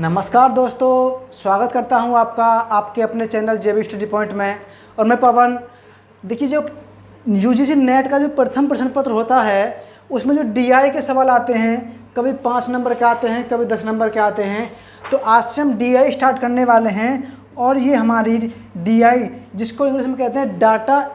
नमस्कार दोस्तों, स्वागत करता हूं आपका आपके अपने चैनल जेबी स्टडी पॉइंट में। और मैं पवन। देखिए, जो यूजीसी नेट का जो प्रथम प्रश्न पत्र होता है उसमें जो डीआई के सवाल आते हैं, कभी 5 नंबर के आते हैं, कभी 10 नंबर के आते हैं। तो आज से हम डीआई स्टार्ट करने वाले हैं और ये हमारी डीआई, जिसको इंग्लिश में कहते हैं डाटा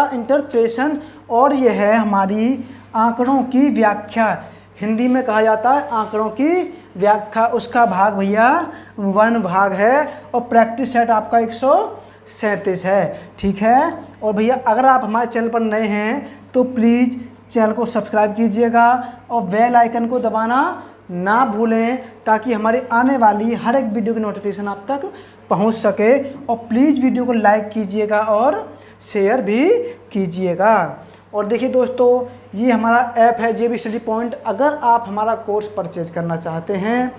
इंटरप्रेशन, और ये है हमारी आंकड़ों की व्याख्या। हिंदी में कहा जाता है आंकड़ों की व्याख्या। उसका भाग भैया 1 भाग है और प्रैक्टिस सेट आपका 137 है। ठीक है। और भैया अगर आप हमारे चैनल पर नए हैं तो प्लीज़ चैनल को सब्सक्राइब कीजिएगा और बेल आइकन को दबाना ना भूलें, ताकि हमारी आने वाली हर एक वीडियो की नोटिफिकेशन आप तक पहुंच सके। और प्लीज़ वीडियो को लाइक कीजिएगा और शेयर भी कीजिएगा। और देखिए दोस्तों, ये हमारा ऐप है जेबी स्टडी पॉइंट। अगर आप हमारा कोर्स परचेज करना चाहते हैं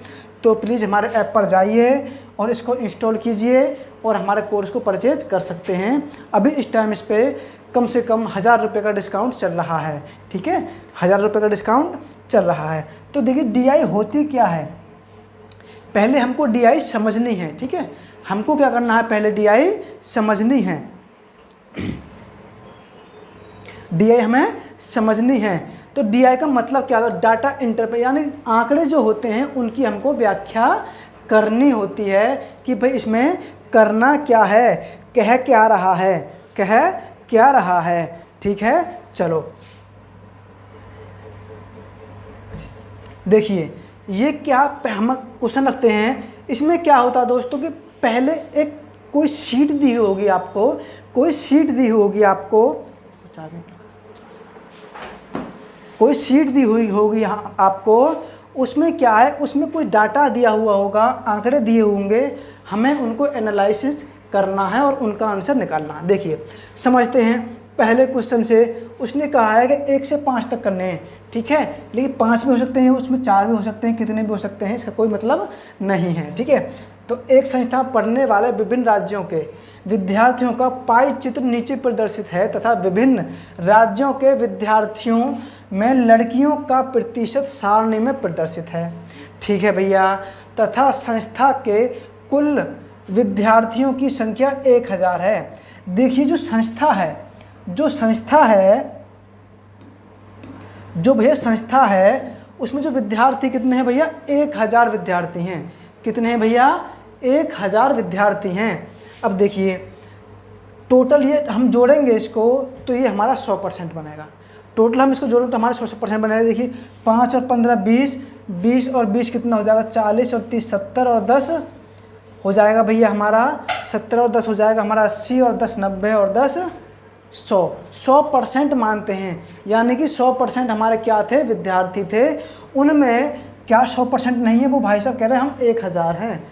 तो प्लीज़ हमारे ऐप पर जाइए और इसको इंस्टॉल कीजिए और हमारे कोर्स को परचेज कर सकते हैं। अभी इस टाइम इस पर कम से कम 1000 रुपये का डिस्काउंट चल रहा है। ठीक है, 1000 रुपये का डिस्काउंट चल रहा है। तो देखिए, डीआई होती क्या है, पहले हमको डीआई समझनी है। ठीक है, हमको क्या करना है, पहले डीआई समझनी है। डीआई हमें समझनी है। तो डीआई का मतलब क्या होता है, डाटा इंटरप्रेशन, यानी आंकड़े जो होते हैं उनकी हमको व्याख्या करनी होती है कि भाई इसमें करना क्या है, कह क्या रहा है। ठीक है, चलो देखिए, ये क्या हम क्वेश्चन रखते हैं। इसमें क्या होता है दोस्तों कि पहले एक कोई शीट दी होगी आपको, उसमें क्या है, उसमें कोई डाटा दिया हुआ होगा, आंकड़े दिए होंगे, हमें उनको एनालिसिस करना है और उनका आंसर निकालना है। देखिए, समझते हैं पहले क्वेश्चन से। उसने कहा है कि 1 से 5 तक करने हैं। ठीक है, लेकिन 5 भी हो सकते हैं, उसमें 4 भी हो सकते हैं, कितने भी हो सकते हैं, इसका कोई मतलब नहीं है। ठीक है, तो एक संस्था पढ़ने वाले विभिन्न राज्यों के विद्यार्थियों का पाई चित्र नीचे प्रदर्शित है तथा विभिन्न राज्यों के विद्यार्थियों में लड़कियों का प्रतिशत सारणी में प्रदर्शित है। ठीक है भैया, तथा संस्था के कुल विद्यार्थियों की संख्या 1000 है। देखिए, जो संस्था है उसमें जो विद्यार्थी कितने हैं भैया, 1000 विद्यार्थी हैं। कितने हैं भैया, 1000 विद्यार्थी हैं। अब देखिए, टोटल ये हम जोड़ेंगे इसको तो ये हमारा 100% बनेगा। टोटल हम इसको जोड़ेंगे तो हमारा 100% बनेगा। देखिए, 5 और 15 20, 20 और 20 कितना हो जाएगा, 40 और 30 70 और 10 हो जाएगा भैया हमारा 70 और 10 हो जाएगा हमारा 80 और 10 90 और 10 100% मानते हैं। यानी कि 100% हमारे क्या थे, विद्यार्थी थे। उनमें क्या 100% नहीं है, वो भाई साहब कह रहे हैं हम 1000 हैं।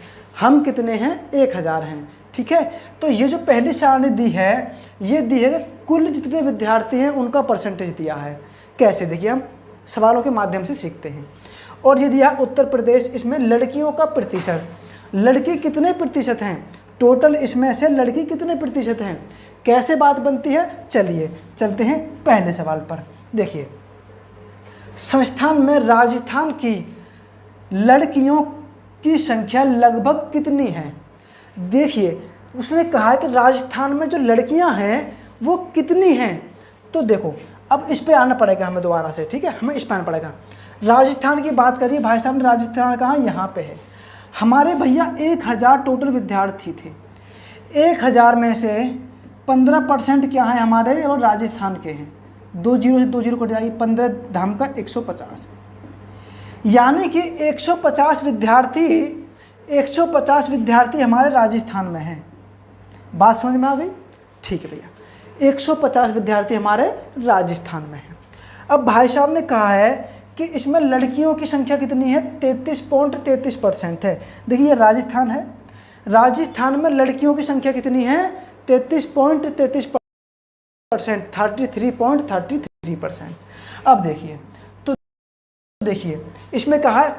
हम कितने हैं, 1000 हैं। ठीक है, तो ये जो पहली सारणी दी है, ये दी है कि कुल जितने विद्यार्थी हैं उनका परसेंटेज दिया है। कैसे, देखिए हम सवालों के माध्यम से सीखते हैं। और ये दिया उत्तर प्रदेश, इसमें लड़कियों का प्रतिशत, लड़की कितने प्रतिशत हैं, टोटल इसमें से लड़की कितने प्रतिशत हैं, कैसे बात बनती है। चलिए चलते हैं पहले सवाल पर। देखिए, संस्थान में राजस्थान की लड़कियों की संख्या लगभग कितनी है। देखिए, उसने कहा है कि राजस्थान में जो लड़कियां हैं वो कितनी हैं। तो देखो, अब इस पे आना पड़ेगा हमें दोबारा से। ठीक है, हमें इस पे आना पड़ेगा। राजस्थान की बात करिए, भाई साहब ने राजस्थान कहाँ, यहाँ पे है। हमारे भैया 1000 टोटल विद्यार्थी थे। 1000 में से 15% क्या है हमारे और राजस्थान के हैं। 2 0 से 2 0 कट जाएगी, 15 धाम का 150, यानी कि 150 विद्यार्थी हमारे राजस्थान में हैं। बात समझ में आ गई। ठीक है भैया, 150 विद्यार्थी हमारे राजस्थान में हैं। अब भाई साहब ने कहा है कि इसमें लड़कियों की संख्या कितनी है, 33.33% है। देखिए, ये राजस्थान है, राजस्थान में लड़कियों की संख्या कितनी है, 33.33%, 33.33%। अब देखिए, तो देखिए इसमें कहा है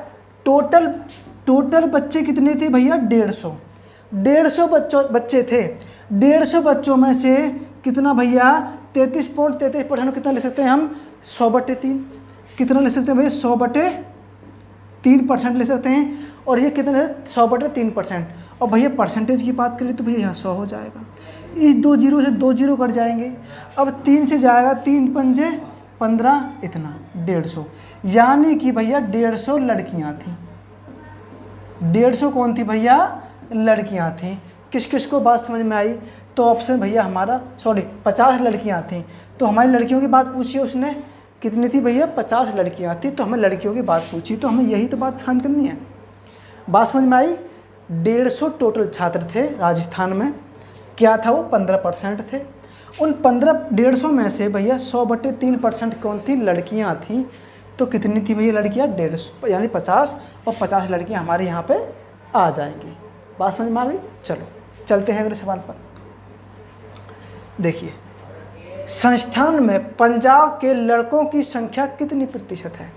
टोटल बच्चे कितने थे भैया, 150 बच्चे थे। 150 बच्चों में से कितना भैया, 33.33% कितना ले सकते हैं हम, 100/3। कितना ले सकते हैं भैया, 100/3। 3% ले सकते हैं, और ये कितने है 100/3%। और भैया परसेंटेज की बात करें तो भैया यहाँ 100 हो जाएगा, इस 2 जीरो से 2 जीरो कट जाएंगे। अब 3 से जाएगा 3 पंजे 15, इतना 150, यानी कि भैया 150 लड़कियाँ थीं। 150 कौन थी भैया? लड़कियाँ थीं। किस किस को बात समझ में आई? तो ऑप्शन भैया हमारा 50 लड़कियाँ थीं। तो हमारी लड़कियों की बात पूछी उसने, कितनी थी भैया? 50 लड़कियाँ थी, तो हमें लड़कियों की बात पूछी, तो हमें यही तो बात फाइंड करनी है। बात समझ में आई? 150 टोटल छात्र थे राजस्थान में, क्या था वो? 15% थे। उन 150 में से भैया 100/3% कौन थी? लड़कियाँ थीं। तो कितनी थी भैया लड़कियाँ? 150, यानी 50, और 50 लड़कियाँ हमारे यहाँ पे आ जाएंगी। बात समझ में आ गई? चलो चलते हैं अगले सवाल पर। देखिए, संस्थान में पंजाब के लड़कों की संख्या कितनी प्रतिशत है?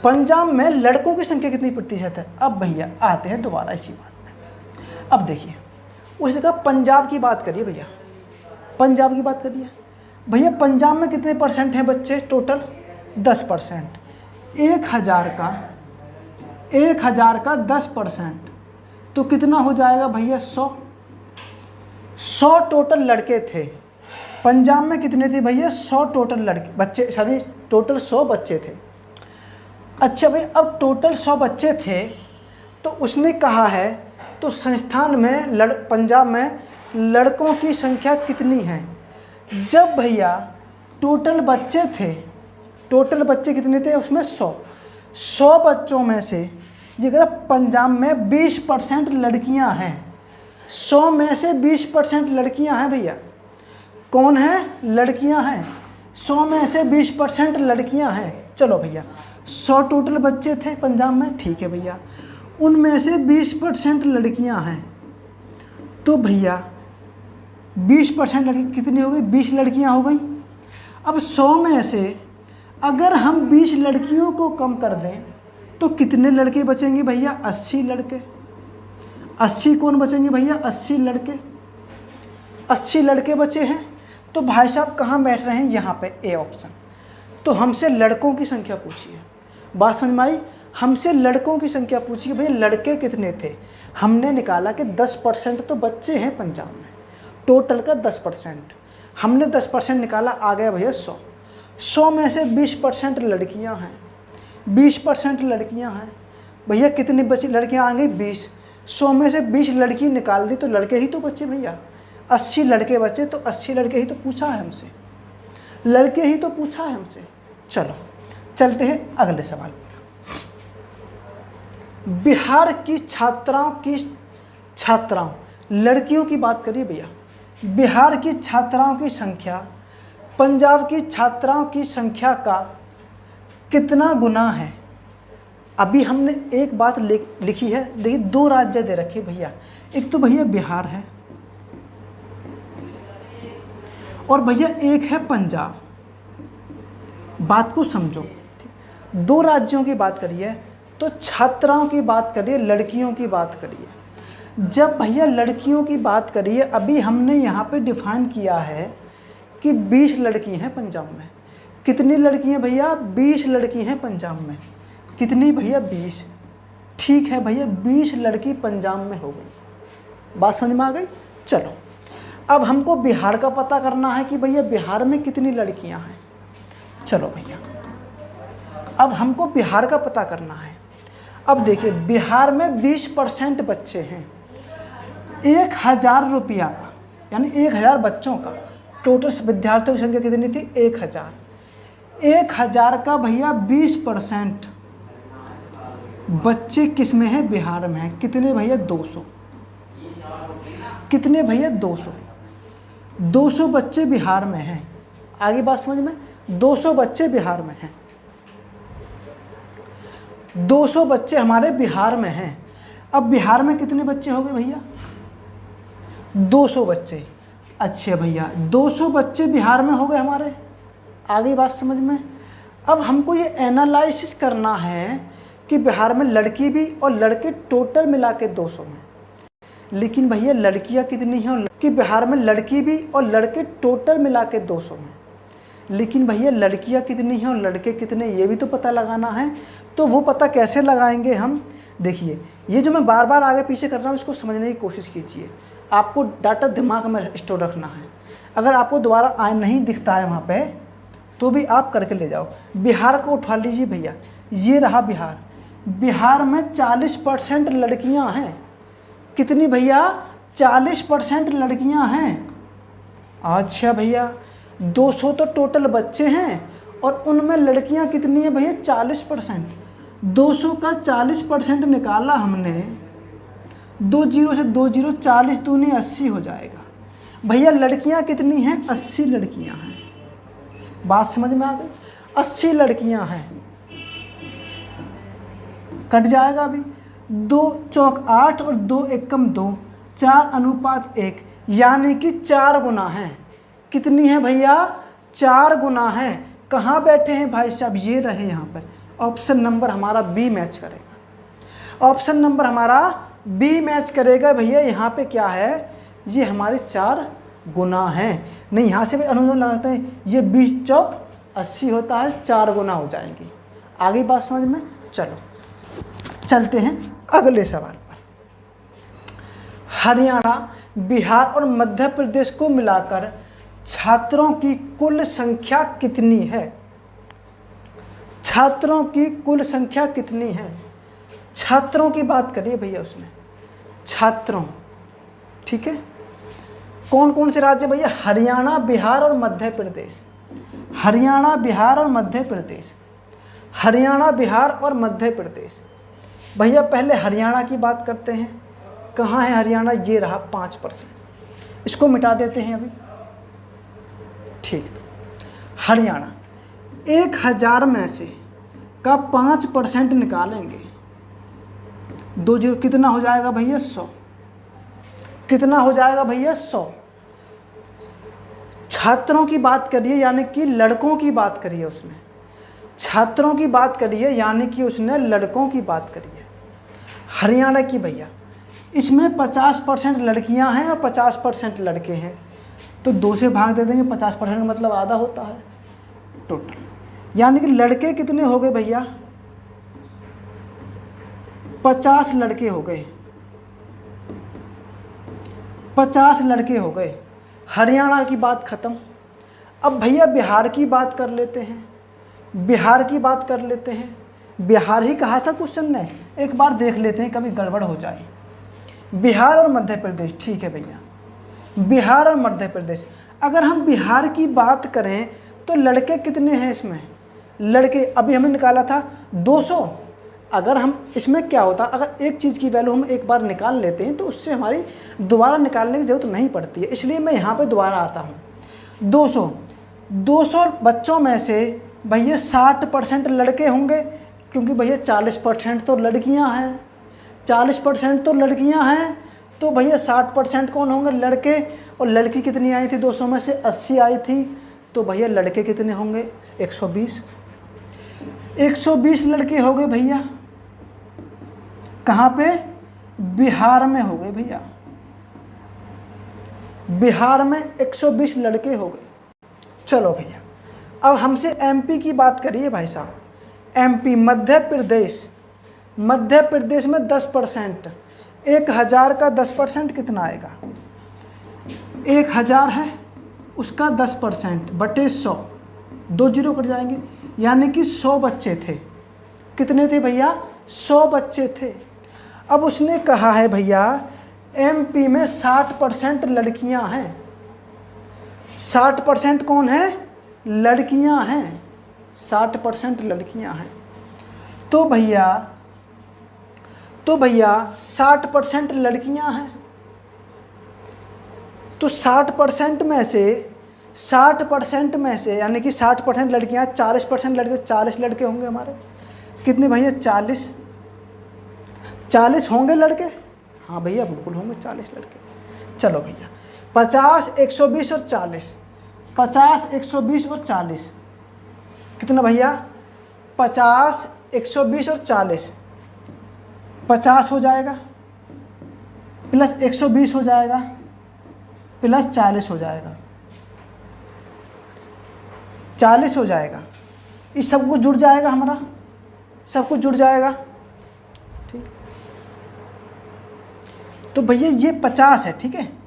पंजाब में लड़कों की संख्या कितनी प्रतिशत है? अब भैया आते हैं दोबारा इसी बात में। अब देखिए, उसने कहा पंजाब की बात करिए भैया, पंजाब की बात करिए भैया। पंजाब में कितने परसेंट हैं बच्चे टोटल? 10%। 1000 का 10%, तो कितना हो जाएगा भैया? 100 टोटल लड़के थे पंजाब में। कितने थे भैया? 100 टोटल लड़के बच्चे, सॉरी टोटल 100 बच्चे थे। अच्छा भाई, अब टोटल 100 बच्चे थे, तो उसने कहा है तो संस्थान में पंजाब में लड़कों की संख्या कितनी है? जब भैया टोटल बच्चे थे, टोटल बच्चे कितने थे उसमें? 100 बच्चों में से ये अगर पंजाब में 20% लड़कियां हैं, 100 में से 20% लड़कियां हैं भैया। कौन है? लड़कियां हैं। 100 में से 20% लड़कियां हैं। चलो भैया, 100 टोटल बच्चे थे पंजाब में, ठीक है भैया, उनमें से 20% लड़कियां हैं। तो भैया 20% लड़की कितनी हो गई? 20 लड़कियां हो गई। अब 100 में से अगर हम 20 लड़कियों को कम कर दें तो कितने लड़के बचेंगे भैया? 80 लड़के। 80 कौन बचेंगे भैया? 80 लड़के। 80 लड़के बचे हैं। तो भाई साहब कहाँ बैठ रहे हैं? यहाँ पे ए ऑप्शन। तो हमसे लड़कों की संख्या पूछी है। बात समझ में आई? हमसे लड़कों की संख्या पूछी है, भैया लड़के कितने थे? हमने निकाला कि 10% तो बच्चे हैं पंजाब में, टोटल का 10%। हमने 10% निकाला, आ गया भैया 100। 100 में से 20% लड़कियां हैं, 20% लड़कियां हैं भैया। कितनी बची लड़कियां आ गई? 20। 100 में से 20 लड़की निकाल दी तो लड़के ही तो बचे भैया। 80 लड़के बचे, तो 80 लड़के ही तो पूछा है हमसे, लड़के ही तो पूछा है हमसे। चलो चलते हैं अगले सवाल पर। बिहार की छात्राओं लड़कियों की बात करिए भैया। बिहार की छात्राओं की संख्या पंजाब की छात्राओं की संख्या का कितना गुना है? अभी हमने एक बात लिखी है, देखिए 2 राज्य दे रखे भैया, एक तो भैया बिहार है और भैया एक है पंजाब। बात को समझो, 2 राज्यों की बात करिए तो छात्राओं की बात करिए, लड़कियों की बात करिए। जब भैया लड़कियों की बात करिए, अभी हमने यहाँ पे डिफाइन किया है कि 20 लड़की हैं पंजाब में। कितनी लड़की हैं भैया? 20 लड़की हैं पंजाब में। कितनी भैया? 20। ठीक है भैया, 20 लड़की पंजाब में हो गई। बात समझ में आ गई? चलो अब हमको बिहार का पता करना है कि भैया बिहार में कितनी लड़कियां हैं। चलो भैया अब हमको बिहार का पता करना है। अब देखिए बिहार में 20% बच्चे हैं, 1000 रुपया का, यानी 1000 बच्चों का टोटल विद्यार्थियों की संख्या कितनी थी? 1000। 1000 का भैया 20% बच्चे किस में हैं? बिहार में हैं। कितने भैया? 200। कितने भैया? 200। 200 बच्चे बिहार में हैं। आगे बात समझ में? 200 बच्चे बिहार में हैं। 200 बच्चे हमारे बिहार में हैं। अब बिहार में कितने बच्चे हो गए भैया? 200 बच्चे। अच्छे भैया 200 बच्चे बिहार में हो गए हमारे। आगे बात समझ में? अब हमको ये एनालिसिस करना है कि बिहार में लड़की भी और लड़के टोटल मिला के 200 में, लेकिन भैया लड़कियां कितनी हैं? कि बिहार में लड़की भी और लड़के टोटल मिला के 200 में, लेकिन भैया लड़कियां कितनी हैं और लड़के कितने, ये भी तो पता लगाना है। तो वो पता कैसे लगाएंगे हम? देखिए, ये जो मैं बार बार आगे पीछे कर रहा हूँ इसको समझने की कोशिश कीजिए। आपको डाटा दिमाग में स्टोर रखना है। अगर आपको दोबारा नहीं दिखता है वहाँ पे तो भी आप करके ले जाओ। बिहार को उठा लीजिए भैया, ये रहा बिहार। बिहार में 40% लड़कियां हैं। कितनी भैया? 40% लड़कियां हैं। अच्छा भैया, 200 तो टोटल बच्चे हैं और उनमें लड़कियां कितनी हैं भैया? 40%। 200 का 40% निकाला हमने, 2 जीरो से 2 जीरो, 40 दूनी 80 हो जाएगा। भैया लड़कियां कितनी हैं? 80 लड़कियां हैं। बात समझ में आ गई? 80 लड़कियां हैं। कट जाएगा अभी, 2 चौक 8 और 2 एकम 2, 4:1, यानी कि 4 गुना है। कितनी है भैया? 4 गुना है। कहाँ बैठे हैं भाई साहब? ये रहे यहाँ पर। ऑप्शन नंबर हमारा बी मैच करेगा। ऑप्शन नंबर हमारा बी मैच करेगा भैया। यहाँ पे क्या है? ये हमारे 4 गुना है। नहीं, यहाँ से भी अनुमान लगाते हैं, ये 20 चौक 80 होता है, 4 गुना हो जाएंगी। आगे बात समझ में? चलो चलते हैं अगले सवाल पर। हरियाणा, बिहार और मध्य प्रदेश को मिलाकर छात्रों की कुल संख्या कितनी है? छात्रों की कुल संख्या कितनी है? छात्रों की बात करिए भैया उसने, छात्रों। ठीक है, कौन कौन से राज्य भैया? हरियाणा, बिहार और मध्य प्रदेश। हरियाणा, बिहार और मध्य प्रदेश। हरियाणा, बिहार और मध्य प्रदेश। भैया पहले हरियाणा की बात करते हैं। कहाँ है हरियाणा? ये रहा 5%। इसको मिटा देते हैं अभी। ठीक, हरियाणा 1000 में से का 5% निकालेंगे, 2 जीरो, कितना हो जाएगा भैया? 100। कितना हो जाएगा भैया? 100। छात्रों की बात करिए यानी कि लड़कों की बात करिए उसने। छात्रों की बात करिए यानी कि उसने लड़कों की बात करिए। हरियाणा की भैया, इसमें 50% लड़कियां हैं और 50% लड़के हैं, तो 2 से भाग दे देंगे। 50% मतलब आधा होता है टोटल, यानी कि लड़के कितने हो गए भैया? 50 लड़के हो गए। 50 लड़के हो गए। हरियाणा की बात ख़त्म। अब भैया बिहार की बात कर लेते हैं। बिहार की बात कर लेते हैं। बिहार ही कहा था क्वेश्चन ने, एक बार देख लेते हैं कभी गड़बड़ हो जाए। बिहार और मध्य प्रदेश। ठीक है भैया, बिहार और मध्य प्रदेश। अगर हम बिहार की बात करें तो लड़के कितने हैं इसमें? लड़के अभी हमने निकाला था 200। अगर हम इसमें क्या होता, अगर एक चीज़ की वैल्यू हम एक बार निकाल लेते हैं तो उससे हमारी दोबारा निकालने की ज़रूरत नहीं पड़ती है, इसलिए मैं यहाँ पे दोबारा आता हूँ। 200 बच्चों में से भैया 60% लड़के होंगे, क्योंकि भैया 40% तो लड़कियाँ हैं। 40% तो लड़कियाँ हैं, तो भैया 60% कौन होंगे? लड़के। और लड़की कितनी आई थी 200 में से? 80 आई थी, तो भैया लड़के कितने होंगे? 120। 120 लड़के हो गए भैया। कहाँ पे? बिहार में हो गए भैया। बिहार में 120 लड़के हो गए। चलो भैया, अब हमसे एमपी की बात करिए भाई साहब। एमपी, मध्य प्रदेश। मध्य प्रदेश में 10%, 1000 का 10% कितना आएगा? 1000 है, उसका 10% बटे 100, 2 जीरो कट जाएंगे, यानी कि 100 बच्चे थे। कितने थे भैया? 100 बच्चे थे। अब उसने कहा है भैया एमपी में 60% लड़कियां हैं। 60% कौन है? लड़कियां हैं। 60% लड़कियां हैं। तो भैया 60% लड़कियां हैं, तो 60% में से यानी कि 60% लड़कियां, 40% लड़के, 40 लड़के होंगे हमारे। कितने भैया? 40 होंगे लड़के। हाँ भैया बिल्कुल होंगे 40 लड़के। चलो भैया 50, 120 और 40। 50, 120 और 40 कितना भैया? 50, 120 और 40, 50 हो जाएगा, प्लस 120 हो जाएगा, प्लस 40 हो जाएगा। 40 हो जाएगा, इस सब कुछ जुड़ जाएगा, हमारा सब कुछ जुड़ जाएगा। ठीक, तो भैया ये 50 है। ठीक है,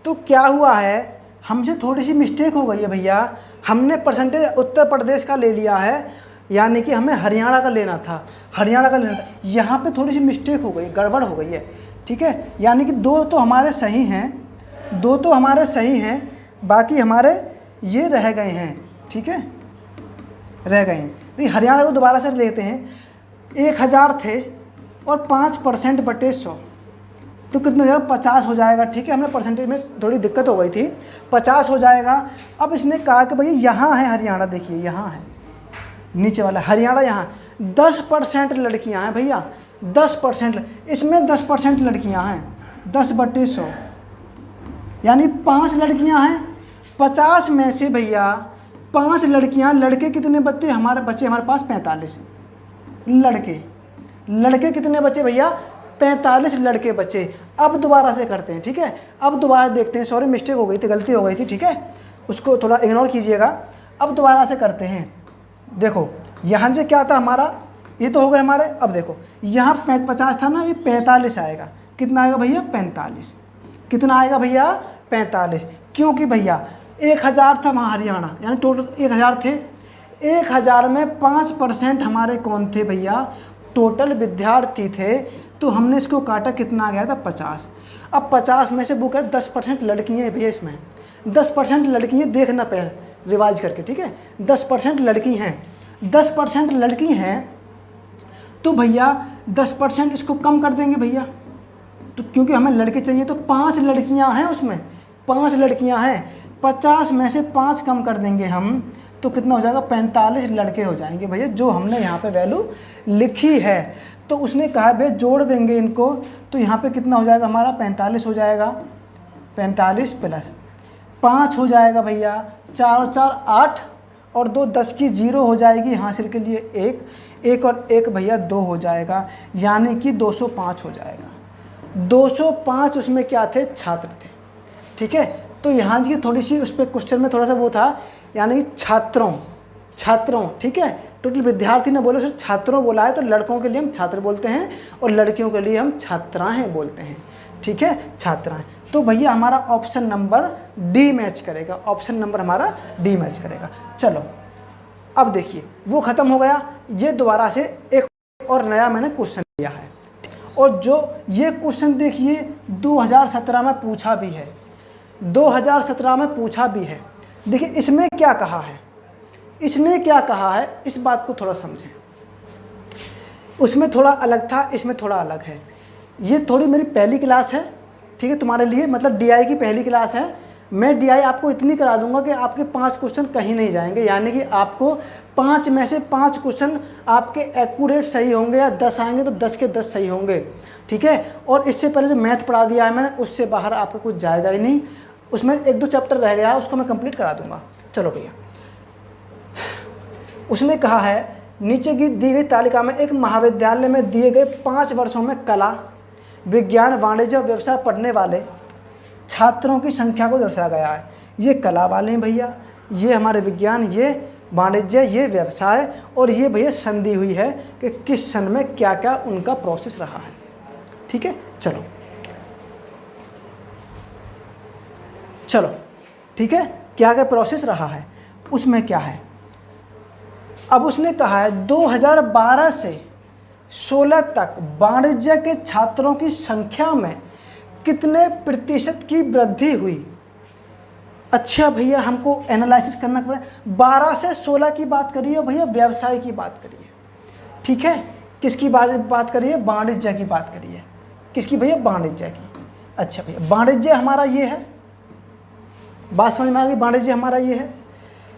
तो क्या हुआ है, हमसे थोड़ी सी मिस्टेक हो गई है भैया, हमने परसेंटेज उत्तर प्रदेश का ले लिया है, यानी कि हमें हरियाणा का लेना था, हरियाणा का लेना था। यहाँ पे थोड़ी सी मिस्टेक हो गई, गड़बड़ हो गई है। ठीक है, यानी कि 2 तो हमारे सही हैं, 2 तो हमारे सही हैं, बाकी हमारे ये रह गए हैं। ठीक है, रह गए हैं। तो हरियाणा को दोबारा से लेते हैं, 1000 थे और 5% बटे 100 तो कितना हो जाएगा, 50 हो जाएगा। ठीक है, हमने परसेंटेज में थोड़ी दिक्कत हो गई थी, 50 हो जाएगा। अब इसने कहा कि भैया यहाँ है हरियाणा, देखिए यहाँ है नीचे वाला हरियाणा, यहाँ 10% लड़कियाँ हैं भैया, 10%, इसमें 10% लड़कियाँ हैं, 10 बटे 100 यानी 5 लड़कियाँ हैं। 50 में से भैया 5 लड़कियाँ, लड़के कितने बच्चे हमारे पास 45 लड़के कितने बचे भैया, 45 लड़के बचे। अब दोबारा से करते हैं। ठीक है, अब दोबारा देखते हैं, सॉरी मिस्टेक हो गई थी, गलती हो गई थी। ठीक है, उसको थोड़ा इग्नोर कीजिएगा। अब दोबारा से करते हैं। देखो यहाँ से क्या था हमारा, ये तो हो गए हमारे। अब देखो यहाँ 50 था ना, ये 45 आएगा। कितना आएगा भैया, 45। कितना आएगा भैया, 45, क्योंकि भैया 1000 था वहाँ हरियाणा, यानी टोटल 1000 थे। 1000 में 5% हमारे कौन थे भैया, टोटल विद्यार्थी थे। तो हमने इसको काटा, कितना आ गया था, 50। अब 50 में से बुक है 10% लड़कियाँ हैं भैया, इसमें 10% लड़कियाँ, देखना पे रिवाइज करके। ठीक है, 10% लड़की हैं, 10% लड़की हैं, तो भैया 10% इसको कम कर देंगे भैया, तो क्योंकि हमें लड़के चाहिए, तो 5 लड़कियां हैं उसमें, 5 लड़कियां हैं। 50 में से 5 कम कर देंगे हम, तो कितना हो जाएगा, 45 लड़के हो जाएंगे भैया, जो हमने यहाँ पे वैल्यू लिखी है। तो उसने कहा भैया जोड़ देंगे इनको, तो यहाँ पे कितना हो जाएगा हमारा, 45 हो जाएगा, 45 प्लस 5 हो जाएगा भैया, 4 और 4 8 और 2 10 की 0 हो जाएगी, हासिल के लिए 1 और 1 भैया 2 हो जाएगा, यानी कि 205 हो जाएगा। 205 उसमें क्या थे, छात्र थे। ठीक है, तो यहाँ की थोड़ी सी उस पर क्वेश्चन में थोड़ा सा वो था, यानी छात्रों। ठीक है, टोटल विद्यार्थी ने बोले, सिर्फ छात्रों बोला है, तो लड़कों के लिए हम छात्र बोलते हैं और लड़कियों के लिए हम छात्राएँ बोलते हैं। ठीक है, छात्राएँ। तो भैया हमारा ऑप्शन नंबर डी मैच करेगा, ऑप्शन नंबर हमारा डी मैच करेगा। चलो अब देखिए, वो ख़त्म हो गया। ये दोबारा से एक और नया मैंने क्वेश्चन लिया है, और जो ये क्वेश्चन देखिए 2017 में पूछा भी है, 2017 में पूछा भी है। देखिए इसमें क्या कहा है, इसने क्या कहा है, इस बात को थोड़ा समझें। उसमें थोड़ा अलग था, इसमें थोड़ा अलग है। ये थोड़ी मेरी पहली क्लास है, ठीक है, तुम्हारे लिए, मतलब डीआई की पहली क्लास है। मैं डीआई आपको इतनी करा दूंगा कि आपके 5 क्वेश्चन कहीं नहीं जाएंगे, यानी कि आपको 5 में से 5 क्वेश्चन आपके एक्यूरेट सही होंगे, या 10 आएंगे तो 10 के 10 सही होंगे। ठीक है, और इससे पहले जो मैथ पढ़ा दिया है मैंने, उससे बाहर आपको कुछ जाएगा ही नहीं। उसमें 1-2 चैप्टर रह गया है, उसको मैं कंप्लीट करा दूंगा। चलो भैया, उसने कहा है नीचे की दी गई तालिका में एक महाविद्यालय में दिए गए 5 वर्षों में कला, विज्ञान, वाणिज्य और व्यवसाय पढ़ने वाले छात्रों की संख्या को दर्शाया गया है। ये कला वाले हैं भैया, ये हमारे विज्ञान, ये वाणिज्य, ये व्यवसाय, और ये भैया संधि हुई है कि किस सन में क्या क्या उनका प्रोसेस रहा है। ठीक है, चलो ठीक है, क्या क्या प्रोसेस रहा है, उसमें क्या है। अब उसने कहा है 2012 से 16 तक वाणिज्य के छात्रों की संख्या में कितने प्रतिशत की वृद्धि हुई। अच्छा भैया, हमको एनालिसिस करना पड़ेगा। 12 से 16 की बात करिए भैया, व्यवसाय की बात करिए। ठीक है, किसकी बात करिए, वाणिज्य की बात करिए। किसकी भैया, वाणिज्य की। अच्छा भैया, वाणिज्य हमारा ये है, बात समझ में आ गई, वाणिज्य हमारा ये है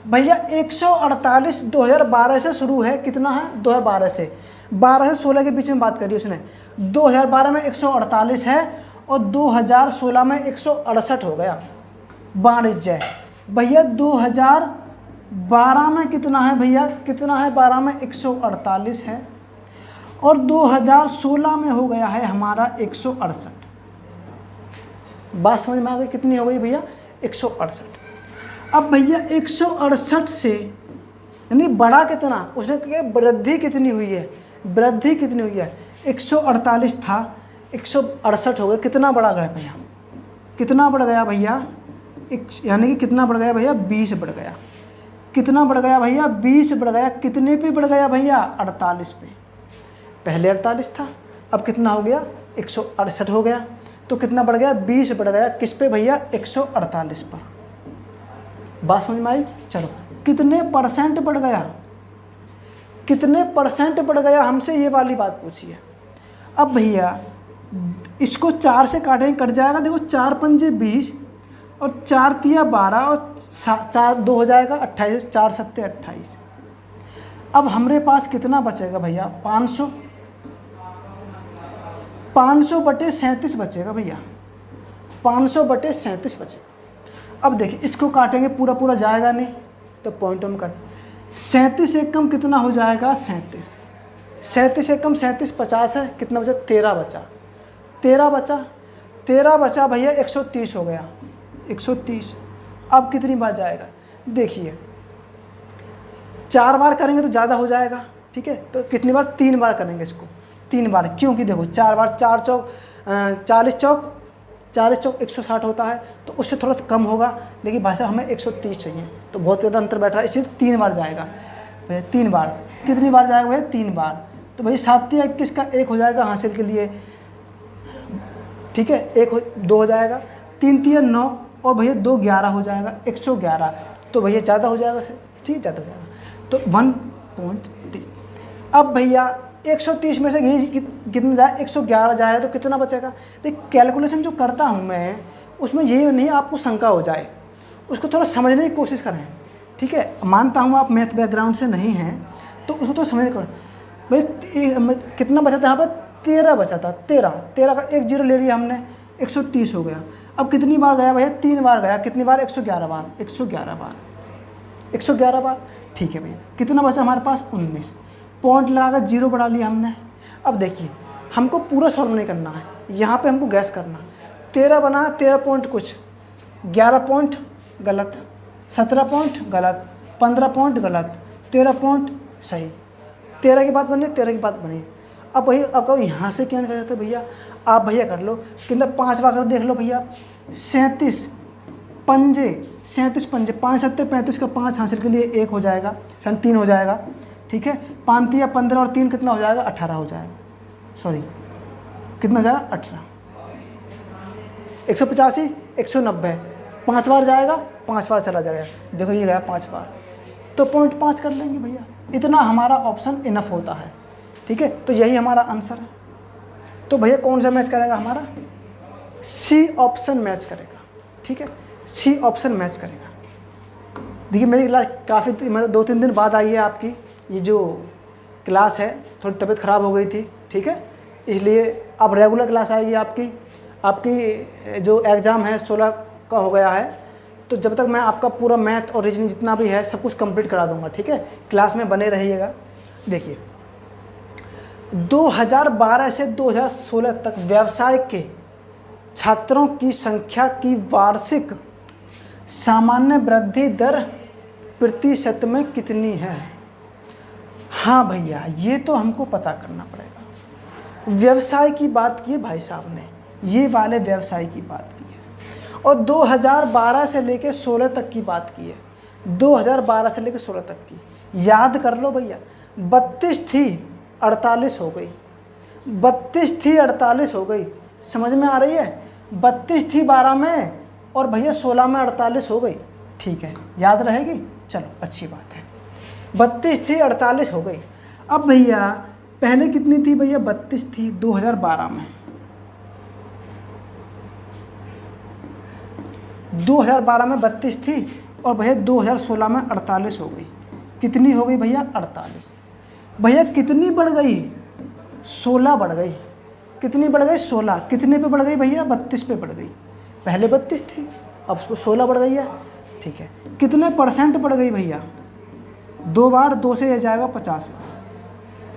भैया। 148 2012 से शुरू है, कितना है, 2012 से 12 से 16 के बीच में बात करी उसने। 2012 में 148 है और 2016 में 168 हो गया वाणिज्य भैया। 2012 में कितना है भैया, कितना है, 12 में 148 है, और 2016 में हो गया है हमारा 168। बात समझ में आ गई, कितनी हो गई भैया, 168। अब भैया 168 से यानी बढ़ा कितना, उसने कहा वृद्धि कितनी हुई है, वृद्धि कितनी हुई है, 148 था 168 हो गया, कितना बढ़ा गया भैया, कितना बढ़ गया भैया, यानी कि कितना बढ़ गया भैया, 20 बढ़ गया, कितना बढ़ गया भैया, 20 बढ़ गया, कितने पे बढ़ गया भैया, 48 पे, पहले 48 था, अब कितना हो गया, 168 हो गया, तो कितना बढ़ गया, 20 बढ़ गया, किस पे भैया, 148 पर। बात समझ में आई? चलो, कितने परसेंट बढ़ गया, कितने परसेंट बढ़ गया, हमसे ये वाली बात पूछी है। अब भैया इसको 4 से काटेंगे, कट जाएगा, देखो 4 पंजे 20 और 4 तिया 12 और 4 2 हो जाएगा 28, 4 सत्ते 28। अब हमारे पास कितना बचेगा भैया, 500, 500 बटे 37 बचेगा भैया, 500 बटे 37 बचेगा। अब देखिए इसको काटेंगे, पूरा पूरा जाएगा नहीं, तो पॉइंट हम काट, 37 एकम कितना हो जाएगा, 37, 37 एकम 37 50 है, कितना बचा, 13 बचा, 13 बचा, 13 बचा भैया, 130 हो गया, 130। अब कितनी बार जाएगा, देखिए 4 बार करेंगे तो ज़्यादा हो जाएगा, ठीक है, तो कितनी बार, 3 बार करेंगे इसको, 3 बार, क्योंकि देखो 4 बार, 4 चौक 40 चौक 160 होता है, तो उससे थोड़ा कम होगा, लेकिन भाई साहब हमें 130 चाहिए, तो बहुत ज़्यादा अंतर बैठ रहा है, इसलिए 3 बार जाएगा भैया, 3 बार, कितनी बार जाएगा भैया, 3 बार, तो भाई 7 तिया 21 का 1 हो जाएगा हासिल के लिए, ठीक है, 2 हो जाएगा, 3 तिया 9 और भैया 2 11 हो जाएगा, 111, तो भैया ज़्यादा हो जाएगा सर, ठीक, ज़्यादा हो जाएगा, तो 1.3। अब भैया 130 में से ये कितना जाए, 111 जाएगा, तो कितना बचेगा। देख कैलकुलेशन जो करता हूँ मैं, उसमें ये नहीं आपको शंका हो जाए, उसको थोड़ा समझने की कोशिश करें, ठीक है। मानता हूँ आप मैथ बैकग्राउंड से नहीं हैं, तो उसको तो समझने करें। भाई कितना बचा था यहाँ पर, 13 बचा था, 13 का 1 0 ले लिया हमने, 130 हो गया। अब कितनी बार गया भैया, 3 बार गया, कितनी बार, 111 बार, 111 बार, 111 बार, ठीक है भैया। कितना बचा हमारे पास, 19, पॉइंट लगाकर 0 बढ़ा लिया हमने। अब देखिए हमको पूरा सॉल्व नहीं करना है, यहाँ पे हमको गैस करना है। 13 बना, 13 पॉइंट कुछ, 11 पॉइंट गलत, 17 पॉइंट गलत, 15 पॉइंट गलत, 13 पॉइंट सही, 13 की बात बनी, 13 की बात बनी। अब भैया अब कहो यहाँ से क्या कर जाते भैया, आप भैया कर लो, कितना 5 बार कर देख लो भैया, 37 पंजे, 37 पंजे, 5 सत्ते 35 का 5 हासिल के लिए 1 हो जाएगा, 3 हो जाएगा, ठीक है। 5 तिया 15 और 3 कितना हो जाएगा, 18 हो जाएगा, सॉरी कितना हो जाएगा, 18, 185, 190, 5 बार जाएगा, 5 बार चला जाएगा, देखो ये गया 5 बार, तो 0.5 कर लेंगे भैया, इतना हमारा ऑप्शन इनफ होता है, ठीक है। तो यही हमारा आंसर है। तो भैया कौन सा मैच करेगा हमारा, सी ऑप्शन मैच करेगा, ठीक है, सी ऑप्शन मैच करेगा। देखिए मेरी क्लास काफ़ी मतलब 2-3 दिन बाद आई है, आपकी ये जो क्लास है थोड़ी तबीयत ख़राब हो गई थी, ठीक है, इसलिए अब रेगुलर क्लास आएगी आपकी। आपकी जो एग्ज़ाम है 16 का हो गया है, तो जब तक मैं आपका पूरा मैथ और रीजनिंग जितना भी है सब कुछ कंप्लीट करा दूंगा, ठीक है। क्लास में बने रहिएगा। देखिए 2012 से 2016 तक व्यवसाय के छात्रों की संख्या की वार्षिक सामान्य वृद्धि दर प्रतिशत में कितनी है। हाँ भैया ये तो हमको पता करना पड़ेगा। व्यवसाय की बात की है भाई साहब ने, ये वाले व्यवसाय की बात की है, और 2012 से लेके 16 तक की बात की है, 2012 से लेके 16 तक की। याद कर लो भैया, 32 थी 48 हो गई, 32 थी 48 हो गई, समझ में आ रही है। 32 थी 12 में और भैया 16 में 48 हो गई, ठीक है, याद रहेगी, चलो अच्छी बात है। 32 थी 48 हो गई। अब भैया पहले कितनी थी भैया, 32 थी 2012 में, 2012 में 32 थी और भैया 2016 में 48 हो गई। कितनी हो गई भैया, 48। भैया कितनी बढ़ गई, 16 बढ़ गई। कितनी बढ़ गई, 16। कितने पे बढ़ गई भैया, 32 पे बढ़ गई। पहले 32 थी, अब 16 बढ़ गई है, ठीक है। कितने परसेंट बढ़ गई भैया, 2 बार 2 से जाएगा 50 बार,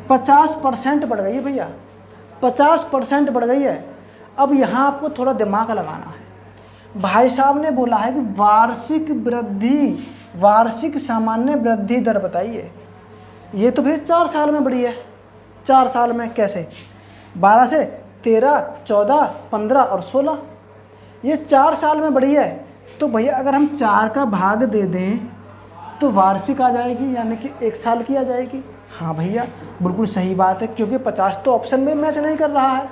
50% बढ़ गई है भैया, 50% बढ़ गई है। अब यहाँ आपको थोड़ा दिमाग लगाना है। भाई साहब ने बोला है कि वार्षिक वृद्धि वार्षिक सामान्य वृद्धि दर बताइए। ये तो भैया 4 साल में बढ़ी है। 4 साल में कैसे? 12 से 13, 14, 15 और 16, ये 4 साल में बढ़ी है। तो भैया अगर हम 4 का भाग दे दें तो वार्षिक आ जाएगी, यानी कि 1 साल की आ जाएगी। हाँ भैया बिल्कुल सही बात है, क्योंकि 50 तो ऑप्शन में मैच नहीं कर रहा है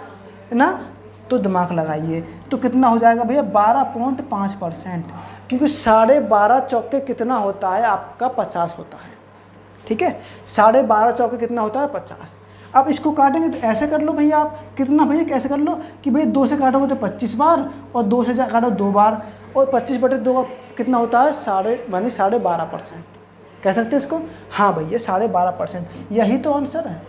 ना। तो दिमाग लगाइए, तो कितना हो जाएगा भैया? 12.5%, क्योंकि 12.5 चौके कितना होता है आपका? 50 होता है। ठीक है, 12.5 चौके कितना होता है? 50। अब इसको काटेंगे तो ऐसे कर लो भैया आप, कितना भैया कैसे कर लो कि भैया 2 से काटोगे तो 25 बार, और 2 से काटो 2 बार, और 25/2 कितना होता है? 12.5%। कह सकते हैं इसको? हाँ भैया 12.5%, यही तो आंसर है।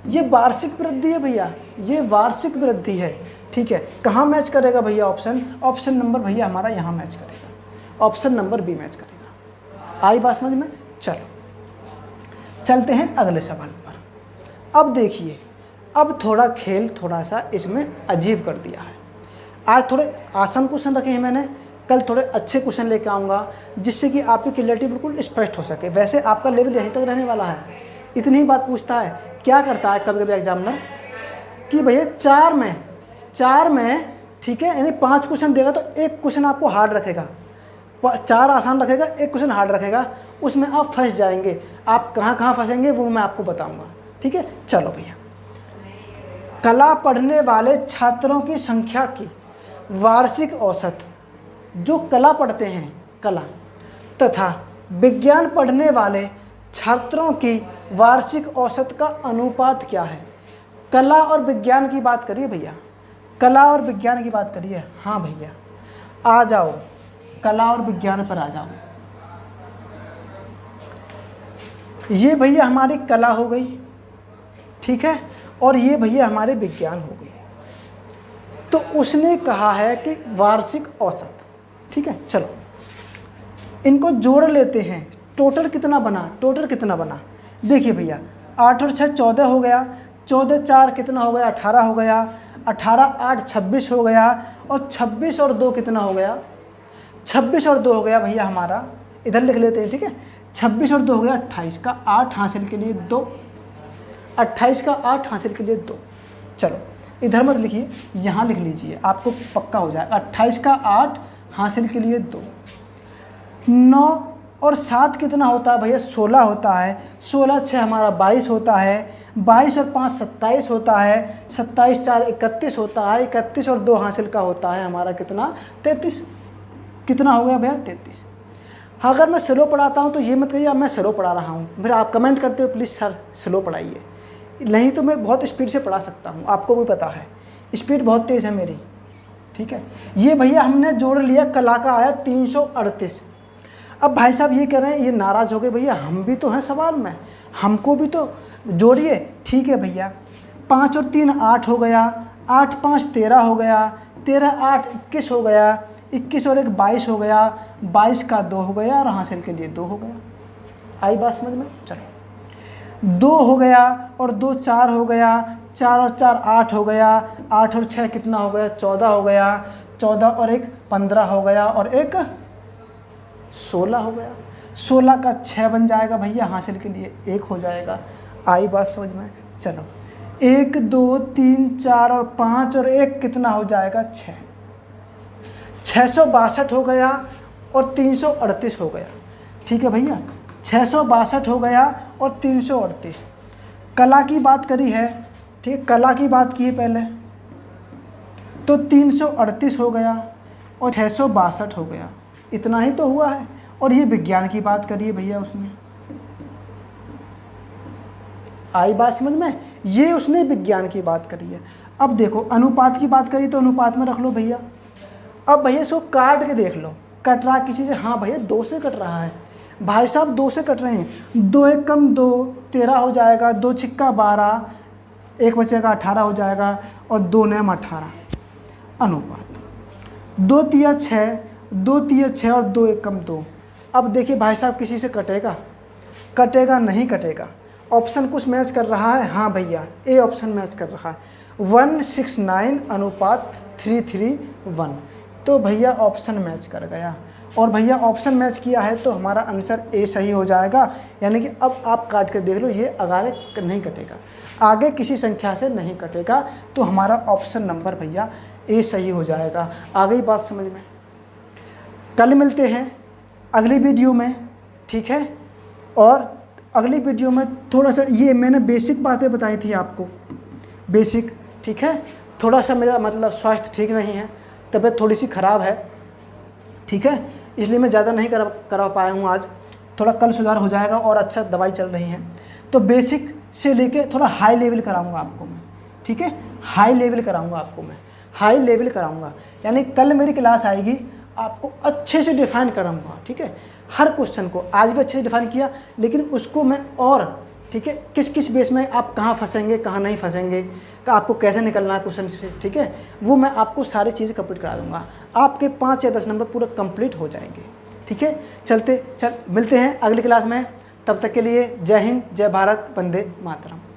ये वार्षिक वृद्धि है भैया, ये वार्षिक वृद्धि है। ठीक है, कहाँ मैच करेगा भैया? ऑप्शन नंबर भैया हमारा यहाँ मैच करेगा, ऑप्शन नंबर बी मैच करेगा। आई बात समझ में? चलो चलते हैं अगले सवाल पर। अब देखिए, अब थोड़ा खेल थोड़ा सा इसमें अजीब कर दिया है। आज थोड़े आसान क्वेश्चन रखे हैं मैंने, कल थोड़े अच्छे क्वेश्चन लेके आऊँगा, जिससे कि आपकी क्लियरिटी बिल्कुल स्पष्ट हो सके। वैसे आपका लेवल यहीं तक रहने वाला है, इतनी ही बात पूछता है। क्या करता है कभी कभी एग्जामिनर कि भैया 4 में ठीक है, यानी 5 क्वेश्चन देगा तो 1 क्वेश्चन आपको हार्ड रखेगा, 4 आसान रखेगा, 1 क्वेश्चन हार्ड रखेगा, उसमें आप फंस जाएंगे। आप कहाँ फंसेंगे वो मैं आपको बताऊँगा। ठीक है, चलो भैया, कला पढ़ने वाले छात्रों की संख्या की वार्षिक औसत, जो कला पढ़ते हैं कला, तथा विज्ञान पढ़ने वाले छात्रों की वार्षिक औसत का अनुपात क्या है? कला और विज्ञान की बात करिए भैया, कला और विज्ञान की बात करिए। हाँ भैया आ जाओ, कला और विज्ञान पर आ जाओ। ये भैया हमारी कला हो गई, ठीक है, और ये भैया हमारे विज्ञान हो गए। तो उसने कहा है कि वार्षिक औसत, ठीक है, चलो इनको जोड़ लेते हैं। टोटल कितना बना? देखिए भैया 8 और 6 14 हो गया, 14 4 कितना हो गया? 18 हो गया, 18 8 26 हो गया, और 26 और 2 कितना हो गया? 26 और 2 हो गया भैया हमारा, इधर लिख लेते हैं। ठीक है, 26 और 2 हो गया 28 का 8 हासिल के लिए 2, 28 का 8 हासिल के लिए 2। चलो इधर मत लिखिए, यहाँ लिख लीजिए, आपको पक्का हो जाएगा। 28 का 8 हासिल के लिए 2, 9 और 7 कितना होता है भैया? 16 होता है। 16 6 हमारा 22 होता है, 22 और 5 27 होता है, 27 4 31 होता है, 31 और 2 हासिल का होता है हमारा कितना? 33। कितना हो गया भैया? 33। अगर मैं स्लो पढ़ाता हूँ तो ये मत कहिए मैं स्लो पढ़ा रहा हूँ, फिर आप कमेंट करते हो प्लीज़ सर स्लो पढ़ाइए, नहीं तो मैं बहुत स्पीड से पढ़ा सकता हूँ, आपको भी पता है स्पीड बहुत तेज़ है मेरी। ठीक है, ये भैया हमने जोड़ लिया, कला का आया 338। अब भाई साहब ये कह रहे हैं, ये नाराज़ हो गए भैया, हम भी तो हैं सवाल में, हमको भी तो जोड़िए। ठीक है भैया, 5 और 3 8 हो गया, 8 5 13 हो गया, 13 8 21 हो गया, 21 और 1 22 हो गया, 22 का 2 हो गया, और हासिल के लिए 2 हो गया। आई बात समझ में? चलो 2 हो गया और 2 4 हो गया, 4 और 4 8 हो गया, 8 और 6 कितना हो गया? 14 हो गया, 14 और 1 15 हो गया, और 1 16 हो गया। 16 का 6 बन जाएगा भैया, हासिल के लिए 1 हो जाएगा। आई बात समझ में? चलो 1 2 3 4 और 5 और 1 कितना हो जाएगा? 6। 662 हो गया और 338 हो गया। ठीक है भैया, 662 हो गया और 338। कला की बात करी है, ठीक है, कला की बात की है पहले, तो 338 हो गया और 662 हो गया, इतना ही तो हुआ है। और ये विज्ञान की बात करिए भैया उसने, आई बात समझ में? ये उसने विज्ञान की बात करी है। अब देखो अनुपात की बात करी तो अनुपात में रख लो भैया। अब भैया इसको काट के देख लो, कट रहा किसी से? हाँ भैया 2 से कट रहा है भाई साहब, 2 से कट रहे हैं। 2 1 कम 2 13 हो जाएगा, 2 छिक्का 12, 1 बचेगा 18 हो जाएगा, और 2 9 18। अनुपात 2 तिया 6, 2 तिया 6 और 2 1 कम 2। अब देखिए भाई साहब किसी से कटेगा? नहीं कटेगा। ऑप्शन कुछ मैच कर रहा है? हाँ भैया ए ऑप्शन मैच कर रहा है, 169 अनुपात 331। तो भैया ऑप्शन मैच कर गया। और भैया ऑप्शन मैच किया है तो हमारा आंसर ए सही हो जाएगा। यानी कि अब आप काट के देख लो, ये आगे नहीं कटेगा, आगे किसी संख्या से नहीं कटेगा, तो हमारा ऑप्शन नंबर भैया ए सही हो जाएगा। आ गई बात समझ में? कल मिलते हैं अगली वीडियो में, ठीक है। और अगली वीडियो में थोड़ा सा ये मैंने बेसिक बातें बताई थी आपको, बेसिक, ठीक है। थोड़ा सा मेरा मतलब स्वास्थ्य ठीक नहीं है, तबीयत थोड़ी सी ख़राब है, ठीक है, इसलिए मैं ज़्यादा नहीं करा पाया हूँ आज। थोड़ा कल सुधार हो जाएगा और अच्छा दवाई चल रही है। तो बेसिक से लेके थोड़ा हाई लेवल कराऊंगा आपको मैं, ठीक है, हाई लेवल कराऊंगा आपको मैं, हाई लेवल कराऊंगा। यानी कल मेरी क्लास आएगी, आपको अच्छे से डिफाइन कराऊंगा, ठीक है। हर क्वेश्चन को आज भी अच्छे से डिफाइन किया, लेकिन उसको मैं और, ठीक है, किस किस बेस में आप कहाँ फंसेंगे, कहाँ नहीं फंसेंगे, का आपको कैसे निकलना है क्वेश्चन से, ठीक है, वो मैं आपको सारी चीज़ें कंप्लीट करा दूंगा। आपके 5 या 10 नंबर पूरे कंप्लीट हो जाएंगे, ठीक है। मिलते हैं अगली क्लास में। तब तक के लिए जय हिंद, जय भारत, वंदे मातरम।